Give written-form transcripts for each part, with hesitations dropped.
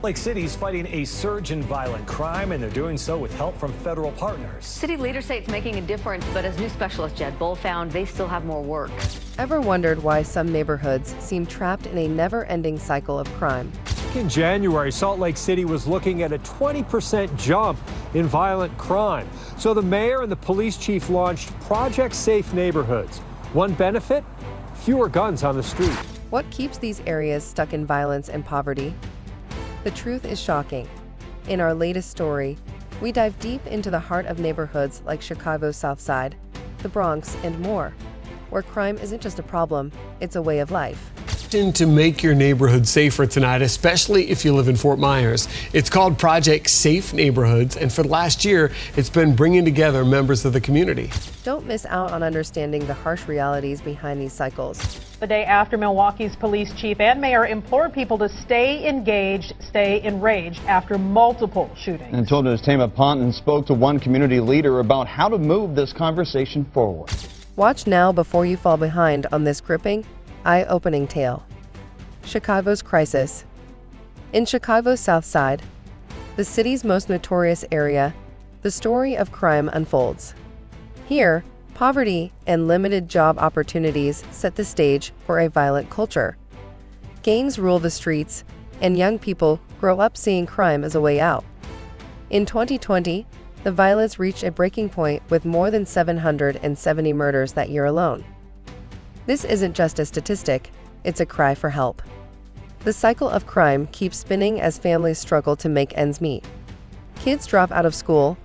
Lake City's fighting a surge in violent crime, and they're doing so with help from federal partners. City leaders say it's making a difference, but as news specialist Jed Bull found, they still have more work. Ever wondered why some neighborhoods seem trapped in a never-ending cycle of crime? In January, Salt Lake City was looking at a 20% jump in violent crime. So the mayor and the police chief launched Project Safe Neighborhoods. One benefit? Fewer guns on the street. What keeps these areas stuck in violence and poverty? The truth is shocking. In our latest story, we dive deep into the heart of neighborhoods like Chicago's South Side, the Bronx, and more, where crime isn't just a problem, it's a way of life. To make your neighborhood safer tonight, especially if you live in Fort Myers. It's called Project Safe Neighborhoods, and for the last year, it's been bringing together members of the community. Don't miss out on understanding the harsh realities behind these cycles. The day after Milwaukee's police chief and mayor implored people to stay engaged, stay enraged after multiple shootings. And Toto's Tama Ponton spoke to one community leader about how to move this conversation forward. Watch now before you fall behind on this gripping, eye-opening tale. Chicago's crisis. In Chicago's South Side, the city's most notorious area, the story of crime unfolds. Here, poverty and limited job opportunities set the stage for a violent culture. Gangs rule the streets, and young people grow up seeing crime as a way out. In 2020, the violence reached a breaking point with more than 770 murders that year alone. This isn't just a statistic, it's a cry for help. The cycle of crime keeps spinning as families struggle to make ends meet. Kids drop out of school,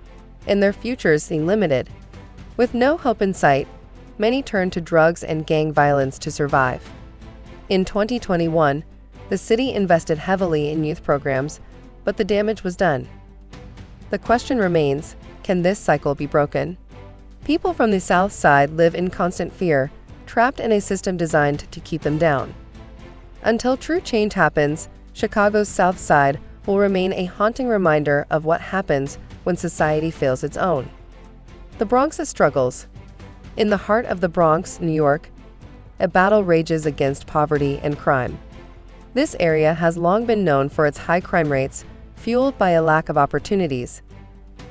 and their futures seem limited. With no hope in sight, many turn to drugs and gang violence to survive. In 2021, the city invested heavily in youth programs, but the damage was done. The question remains, can this cycle be broken? People from the South Side live in constant fear, trapped in a system designed to keep them down. Until true change happens, Chicago's South Side will remain a haunting reminder of what happens when society fails its own. The Bronx's struggles. In the heart of the Bronx, New York, a battle rages against poverty and crime. This area has long been known for its high crime rates, fueled by a lack of opportunities.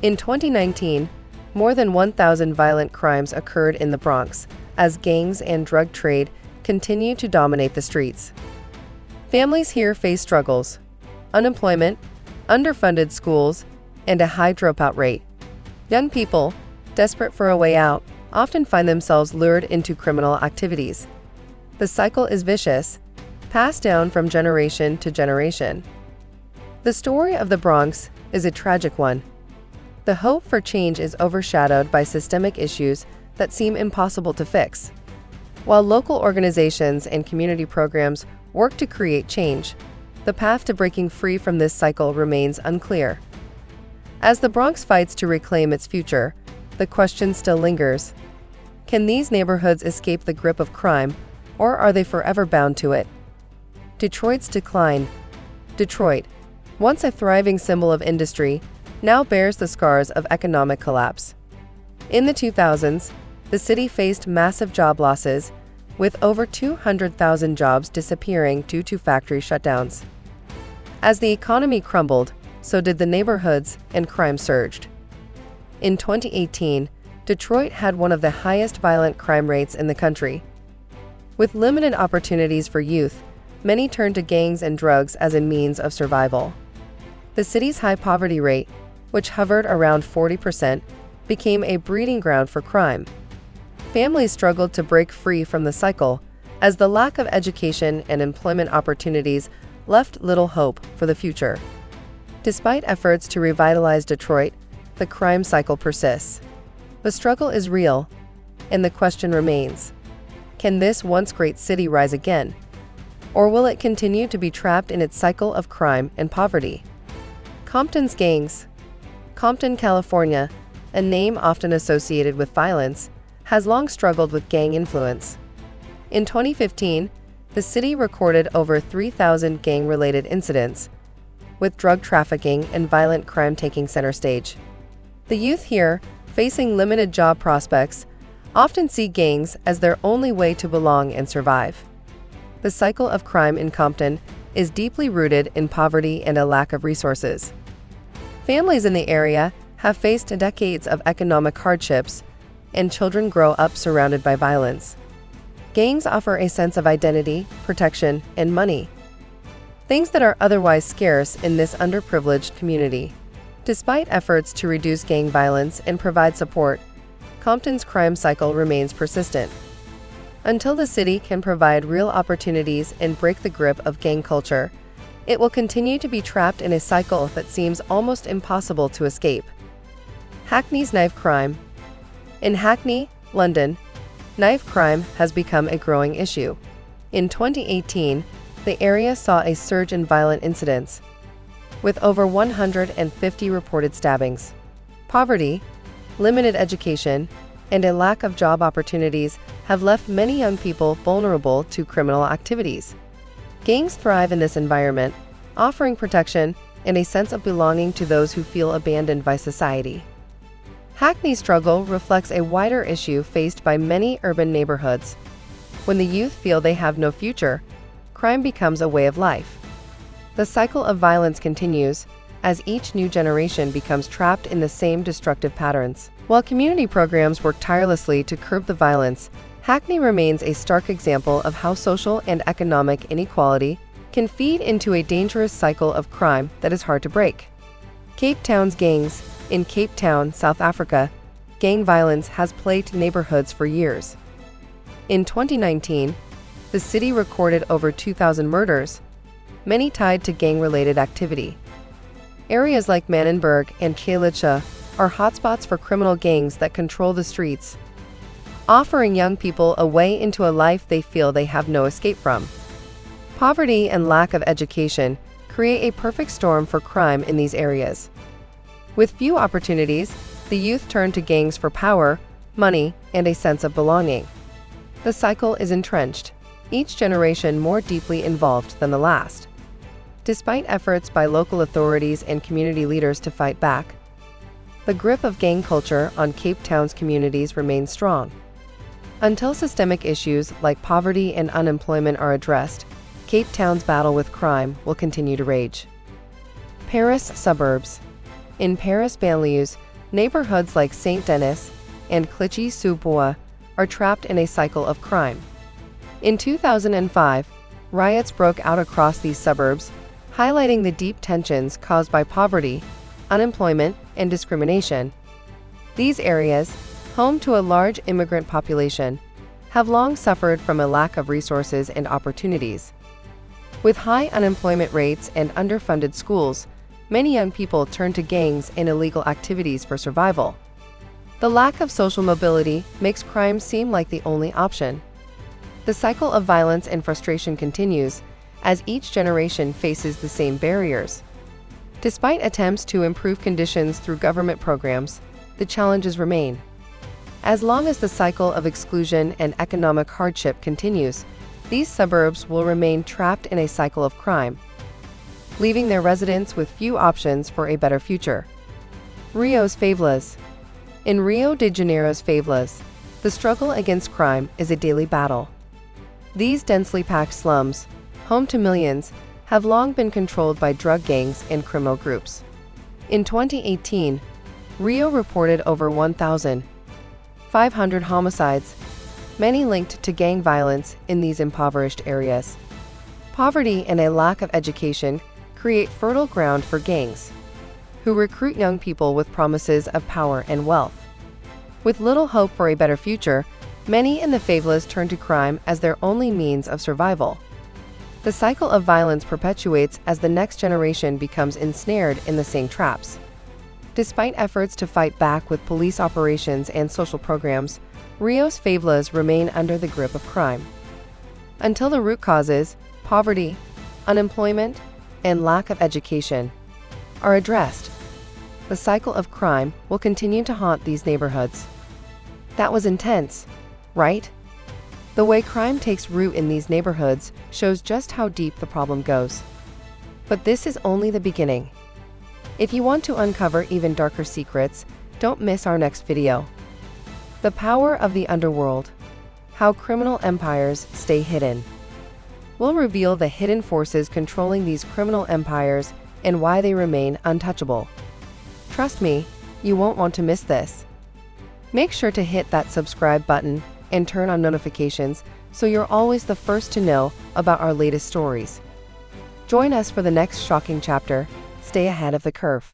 In 2019, more than 1,000 violent crimes occurred in the Bronx, as gangs and drug trade continue to dominate the streets. Families here face struggles: unemployment, underfunded schools, and a high dropout rate. Young people, desperate for a way out, often find themselves lured into criminal activities. The cycle is vicious, passed down from generation to generation. The story of the Bronx is a tragic one. The hope for change is overshadowed by systemic issues that seem impossible to fix. While local organizations and community programs work to create change, the path to breaking free from this cycle remains unclear. As the Bronx fights to reclaim its future, the question still lingers. Can these neighborhoods escape the grip of crime, or are they forever bound to it? Detroit's decline. Detroit, once a thriving symbol of industry, now bears the scars of economic collapse. In the 2000s, the city faced massive job losses, with over 200,000 jobs disappearing due to factory shutdowns. As the economy crumbled, so did the neighborhoods, and crime surged. In 2018, Detroit had one of the highest violent crime rates in the country. With limited opportunities for youth, many turned to gangs and drugs as a means of survival. The city's high poverty rate, which hovered around 40%, became a breeding ground for crime. Families struggled to break free from the cycle, as the lack of education and employment opportunities left little hope for the future. Despite efforts to revitalize Detroit, the crime cycle persists. The struggle is real, and the question remains: can this once great city rise again? Or will it continue to be trapped in its cycle of crime and poverty? Compton's gangs. Compton, California, a name often associated with violence, has long struggled with gang influence. In 2015, the city recorded over 3,000 gang-related incidents, with drug trafficking and violent crime taking center stage. The youth here, facing limited job prospects, often see gangs as their only way to belong and survive. The cycle of crime in Compton is deeply rooted in poverty and a lack of resources. Families in the area have faced decades of economic hardships, and children grow up surrounded by violence. Gangs offer a sense of identity, protection, and money, things that are otherwise scarce in this underprivileged community. Despite efforts to reduce gang violence and provide support, Compton's crime cycle remains persistent. Until the city can provide real opportunities and break the grip of gang culture, it will continue to be trapped in a cycle that seems almost impossible to escape. Hackney's knife crime. In Hackney, London, knife crime has become a growing issue. In 2018, the area saw a surge in violent incidents, with over 150 reported stabbings. Poverty, limited education, and a lack of job opportunities have left many young people vulnerable to criminal activities. Gangs thrive in this environment, offering protection and a sense of belonging to those who feel abandoned by society. Hackney's struggle reflects a wider issue faced by many urban neighborhoods. When the youth feel they have no future, crime becomes a way of life. The cycle of violence continues as each new generation becomes trapped in the same destructive patterns. While community programs work tirelessly to curb the violence, Hackney remains a stark example of how social and economic inequality can feed into a dangerous cycle of crime that is hard to break. Cape Town's gangs. In Cape Town, South Africa, gang violence has plagued neighborhoods for years. In 2019, the city recorded over 2,000 murders, many tied to gang-related activity. Areas like Manenberg and Khayelitsha are hotspots for criminal gangs that control the streets, offering young people a way into a life they feel they have no escape from. Poverty and lack of education create a perfect storm for crime in these areas. With few opportunities, the youth turn to gangs for power, money, and a sense of belonging. The cycle is entrenched, each generation more deeply involved than the last. Despite efforts by local authorities and community leaders to fight back, the grip of gang culture on Cape Town's communities remains strong. Until systemic issues like poverty and unemployment are addressed, Cape Town's battle with crime will continue to rage. Paris suburbs. In Paris banlieues, neighborhoods like Saint-Denis and Clichy-sous-Bois are trapped in a cycle of crime. In 2005, riots broke out across these suburbs, highlighting the deep tensions caused by poverty, unemployment, and discrimination. These areas, home to a large immigrant population, have long suffered from a lack of resources and opportunities. With high unemployment rates and underfunded schools, many young people turn to gangs and illegal activities for survival. The lack of social mobility makes crime seem like the only option. The cycle of violence and frustration continues as each generation faces the same barriers. Despite attempts to improve conditions through government programs, the challenges remain. As long as the cycle of exclusion and economic hardship continues, these suburbs will remain trapped in a cycle of crime, leaving their residents with few options for a better future. Rio's favelas. In Rio de Janeiro's favelas, the struggle against crime is a daily battle. These densely packed slums, home to millions, have long been controlled by drug gangs and criminal groups. In 2018, Rio reported over 1,500 homicides, many linked to gang violence in these impoverished areas. Poverty and a lack of education create fertile ground for gangs, who recruit young people with promises of power and wealth. With little hope for a better future, many in the favelas turn to crime as their only means of survival. The cycle of violence perpetuates as the next generation becomes ensnared in the same traps. Despite efforts to fight back with police operations and social programs, Rio's favelas remain under the grip of crime. Until the root causes, poverty, unemployment, and lack of education, are addressed, the cycle of crime will continue to haunt these neighborhoods. That was intense, right? The way crime takes root in these neighborhoods shows just how deep the problem goes. But this is only the beginning. If you want to uncover even darker secrets, don't miss our next video. The power of the underworld. How criminal empires stay hidden. We'll reveal the hidden forces controlling these criminal empires and why they remain untouchable. Trust me, you won't want to miss this. Make sure to hit that subscribe button and turn on notifications so you're always the first to know about our latest stories. Join us for the next shocking chapter. Stay ahead of the curve.